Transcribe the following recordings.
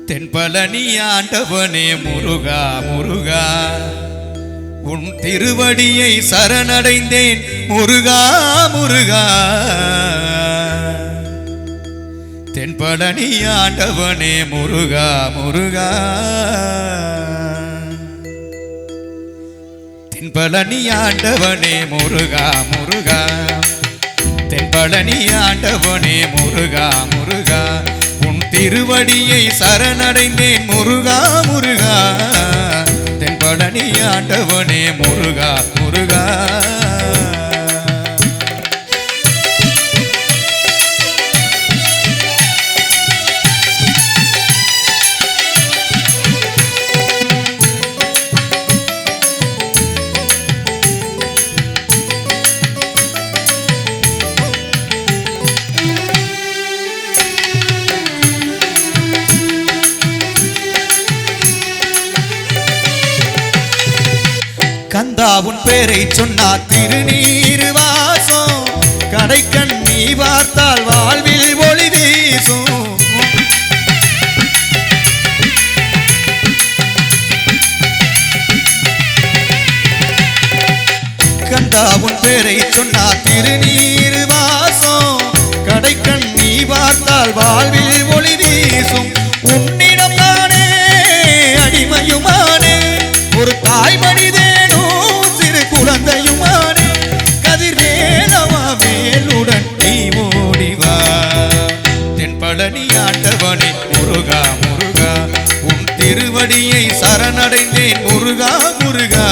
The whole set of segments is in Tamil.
தென்பழனி ஆண்டவனே முருகா முருகா உன் திருவடியை சரணடைந்தேன் முருகா முருகா. தென்பழனி ஆண்டவனே முருகா முருகா. தென்பழனி ஆண்டவனே முருகா முருகா. தென்பழனி ஆண்டவனே முருகா முருகா உன் திருவடியை சரணடைந்தேன் முருகா முருகா. தென்பழனி ஆண்டவனே முருகா முருகா. கந்தா உன் பேரை சொன்னா திருநீரு வாசம் கடைக்கண் நீ பார்த்தால் வாழ்வில் ஒளி வீசும். கந்தா உன் பேரை சொன்னா திருநீரு வாசம் கடைக்கண் நீ பார்த்தால் வாழ்வில் ஒளி வீசும். உன்னிடம் நானே அடிமையுமானே ஒரு தாய் மனிதேனோ சிறு குழந்தையுமானே கதிர்வேலவா வேலுடன் நீ ஓடிவா. தென்பழனி ஆண்டவனே முருகா முருகா உன் திருவடியை சரணடைந்தேன் முருகா முருகா.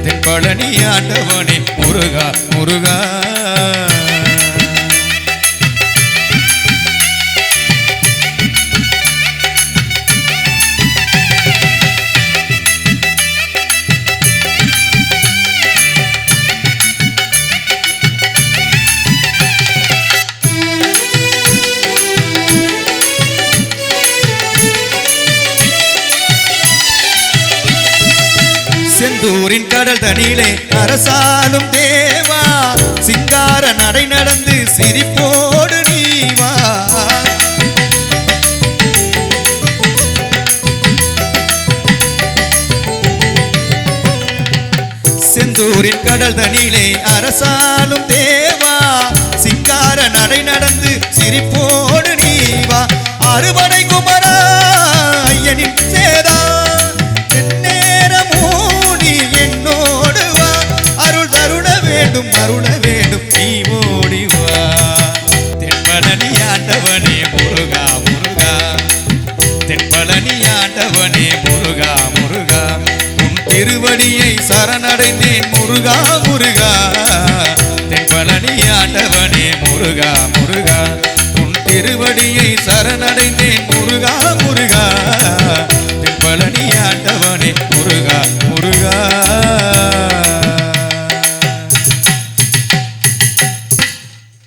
தென்பழனி ஆண்டவனே முருகா முருகா. செந்தூரின் கடல் தனிலே அரசாலும் தேவா சிங்கார நடை நடந்து சிரிப்போடு நீவா. செந்தூரின் கடல் தனிலே அரசாலும் தேவா சிங்கார நடை நடந்து சிரிப்போடு நீவா. அறுபடை குமரா ஐயனின் சேதா அருள வேண்டும் நீ ஓடிவா. தென்பழனி ஆண்டவனே முருகா முருகா. தென்பழனி ஆண்டவனே முருகா முருகா உன் திருவடியை சரணடைந்தேன் முருகா முருகா. தென்பழனி ஆண்டவனே முருகா முருகா உன் திருவடியை சரணடைந்தேன் முருகா முருகா. தென்பழனி ஆண்டவனே முருகா முருகா.